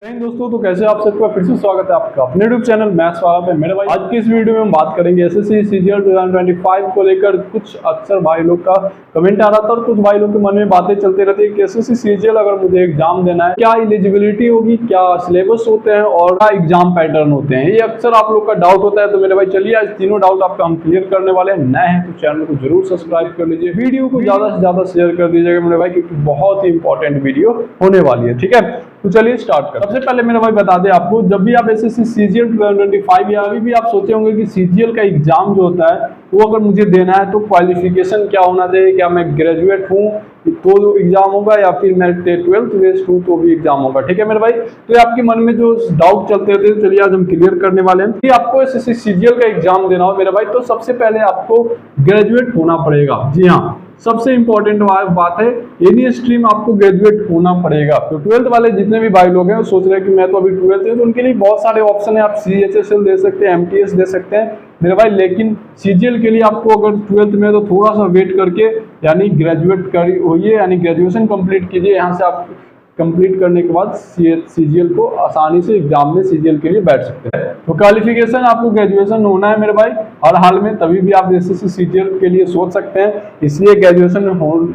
दोस्तों, तो कैसे आप सबका फिर से स्वागत है आपका अपने यूट्यूब चैनल मैथ्स वाला पे। मेरे भाई आज की इस वीडियो में हम बात करेंगे एसएससी सीजीएल 2025 को लेकर। कुछ अक्सर भाई लोग का कमेंट आ रहा था और कुछ भाई लोग के मन में बातें चलती रहती है कि एसएससी सीजीएल अगर मुझे एग्जाम देना है, क्या एलिजिबिलिटी होगी, क्या सिलेबस होते हैं और क्या एग्जाम पैटर्न होते हैं। ये अक्सर आप लोग का डाउट होता है। तो मेरे भाई चलिए आज तीनों डाउट आपका हम क्लियर करने वाले हैं। नए हैं तो चैनल को जरूर सब्सक्राइब कर लीजिए, वीडियो को ज्यादा से ज्यादा शेयर कर दीजिएगा मेरे भाई, क्योंकि बहुत ही इंपॉर्टेंट वीडियो होने वाली है। ठीक है, तो चलिए स्टार्ट कर। सबसे पहले मेरा भाई बता दें आपको, जब भी आप एसएससी सीजीएल 2025 या अभी भी आप सोचे होंगे कि सीजीएल का एग्जाम जो होता है वो अगर मुझे देना है तो क्वालिफिकेशन क्या होना चाहिए, क्या मैं ग्रेजुएट हूँ तो एग्जाम होगा या फिर मैं 12th बेस्ड हूँ तो भी एग्जाम होगा। ठीक है मेरे भाई, तो ये आपके मन में जो डाउट चलते रहते हैं, चलिए आज हम क्लियर करने वाले हैं कि आपको एसएससी सीजीएल का एग्जाम देना हो मेरे भाई, तो सबसे पहले आपको ग्रेजुएट होना पड़ेगा। जी हाँ, सबसे इंपॉर्टेंट बात है, एनी स्ट्रीम आपको ग्रेजुएट होना पड़ेगा। तो 12th वाले जितने भी भाई लोग हैं वो सोच रहे हैं कि मैं तो अभी 12th हूं, तो उनके लिए बहुत सारे ऑप्शन है। आप CHSL दे सकते हैं, MTS दे सकते हैं मेरे भाई, लेकिन सीजीएल के लिए आपको अगर 12th में तो थोड़ा सा वेट करके यानी ग्रेजुएट कर होइए, यानी ग्रेजुएशन कंप्लीट कीजिए। यहाँ से आप कंप्लीट करने के बाद सीजीएल को आसानी से एग्जाम में सीजीएल के लिए बैठ सकते हैं। तो क्वालिफिकेशन आपको ग्रेजुएशन होना है मेरे भाई हर हाल में, तभी भी आप एसएससी सीजीएल के लिए सोच सकते हैं। इसलिए ग्रेजुएशन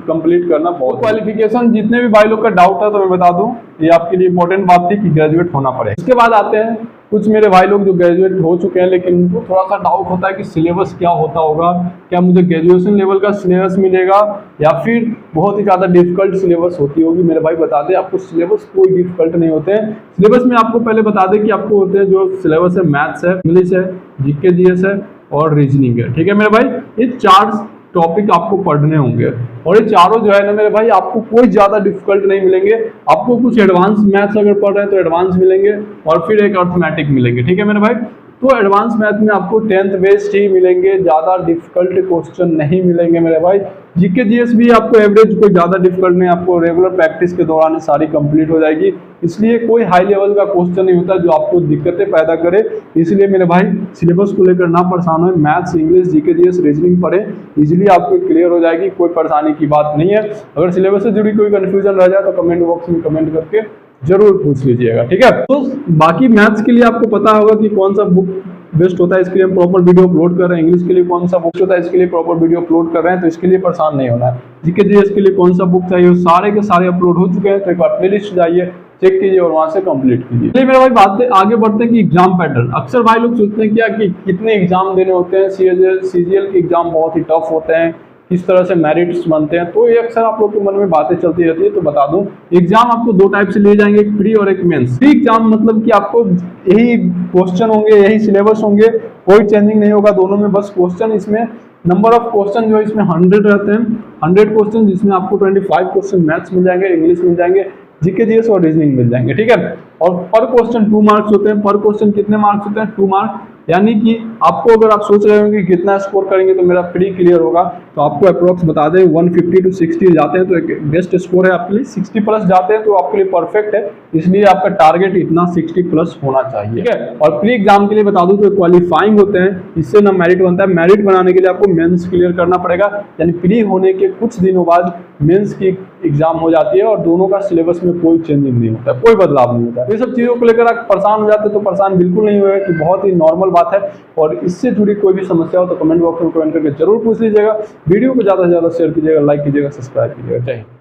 कंप्लीट करना बहुत क्वालिफिकेशन जितने भी भाई लोग का डाउट है तो मैं बता दूं, ये आपके लिए इंपॉर्टेंट बात थी कि ग्रेजुएट होना पड़े। इसके बाद आते हैं कुछ मेरे भाई लोग जो ग्रेजुएट हो चुके हैं, लेकिन उनको थोड़ा सा डाउट होता है कि सिलेबस क्या होता होगा, क्या मुझे ग्रेजुएशन लेवल का सिलेबस मिलेगा या फिर बहुत ही ज़्यादा डिफिकल्ट सिलेबस होती होगी। मेरे भाई बता दें, आपको सिलेबस कोई डिफिकल्ट नहीं होते हैं। सिलेबस में आपको पहले बता दें कि आपको होते हैं जो सिलेबस है, मैथ्स है, इंग्लिश है, जीके जीएस है और रीजनिंग है। ठीक है मेरे भाई, ये 4 टॉपिक आपको पढ़ने होंगे और ये चारों जो है ना मेरे भाई आपको कोई ज्यादा डिफिकल्ट नहीं मिलेंगे। आपको कुछ एडवांस मैथ्स अगर पढ़ रहे हैं तो एडवांस मिलेंगे और फिर एक अर्थमेटिक मिलेंगे। ठीक है मेरे भाई, तो एडवांस मैथ में आपको 10th बेस्ड ही मिलेंगे, ज्यादा डिफिकल्ट क्वेश्चन नहीं मिलेंगे मेरे भाई। जीके जीएस भी आपको एवरेज, कोई ज्यादा डिफिकल्ट नहीं, आपको रेगुलर प्रैक्टिस के दौरान सारी कंप्लीट हो जाएगी। इसलिए कोई हाई लेवल का क्वेश्चन नहीं होता जो आपको दिक्कतें पैदा करे। इसलिए मेरे भाई सिलेबस को लेकर ना परेशान हो, maths, English, GK GS, reasoning पढ़े, इजीली आपको क्लियर हो जाएगी, कोई परेशानी की बात नहीं है। अगर सिलेबस से जुड़ी कोई कंफ्यूजन रह जाए तो कमेंट बॉक्स में कमेंट करके जरूर पूछ लीजिएगा। ठीक है, तो बाकी मैथ्स के लिए आपको पता होगा कि कौन सा बुक बेस्ट होता है, इसके लिए हम प्रॉपर वीडियो अपलोड कर रहे हैं। इंग्लिश के लिए कौन सा बुक होता है, इसके लिए प्रॉपर वीडियो अपलोड कर रहे हैं, तो इसके लिए परेशान नहीं होना है। जीके जीएस के लिए कौन सा बुक चाहिए, सारे के सारे अपलोड हो चुके हैं। तो एक बार प्लेलिस्ट जाइए, चेक कीजिए और वहां से कंप्लीट कीजिए। चलिए मेरे भाई बात आगे बढ़ते हैं कि एग्जाम पैटर्न। अक्सर भाई लोग सोचते हैं क्या कि कितने एग्जाम देने होते हैं, सीजीएल के एग्जाम बहुत ही टफ होते हैं, किस तरह से मेरिट्स बनते हैं, तो ये अक्सर आप लोग के मन में बातें चलती रहती है। तो बता दूं, एग्जाम आपको 2 टाइप से लिए जाएंगे, एक प्री और एक मेंस। प्री एग्जाम मतलब कि आपको यही क्वेश्चन होंगे, यही सिलेबस होंगे, कोई चेंजिंग नहीं होगा दोनों में, बस क्वेश्चन इसमें नंबर ऑफ क्वेश्चन जो है इसमें 100 रहते हैं, 100 क्वेश्चन, जिसमें आपको 25 क्वेश्चन मैथ्स मिल जाएंगे, इंग्लिश मिल जाएंगे, जीके जीएस और रीजनिंग मिल जाएंगे। ठीक है, और पर क्वेश्चन 2 मार्क्स होते हैं। पर क्वेश्चन कितने मार्क्स होते हैं? 2 मार्क्स। यानी कि आपको अगर आप सोच रहे हो कि कितना स्कोर करेंगे तो मेरा प्री क्लियर होगा, तो आपको अप्रोक्स बता दें 150 to 60 जाते हैं तो एक बेस्ट स्कोर है आपके लिए। 60 प्लस जाते हैं तो आपके लिए परफेक्ट है, इसलिए आपका टारगेट इतना 60 प्लस होना चाहिए। ठीक है, और प्री एग्जाम के लिए बता दूं तो क्वालिफाइंग होते हैं, इससे ना मेरिट बनता है। मेरिट बनाने के लिए आपको मेंस क्लियर करना पड़ेगा, यानी प्री होने के कुछ दिनों बाद मेंस की एग्जाम हो जाती है और दोनों का सिलेबस में कोई चेंजिंग नहीं होता, कोई बदलाव नहीं होता। ये सब चीजों को लेकर आप परेशान हो जाते हैं तो परेशान बिल्कुल नहीं होगा, कि बहुत ही नॉर्मल बात है। और इससे जुड़ी कोई भी समस्या हो तो कमेंट बॉक्स में कमेंट करके जरूर पूछ लीजिएगा। वीडियो को ज्यादा से ज्यादा शेयर कीजिएगा, लाइक कीजिएगा, सब्सक्राइब कीजिएगा। जय हिंद।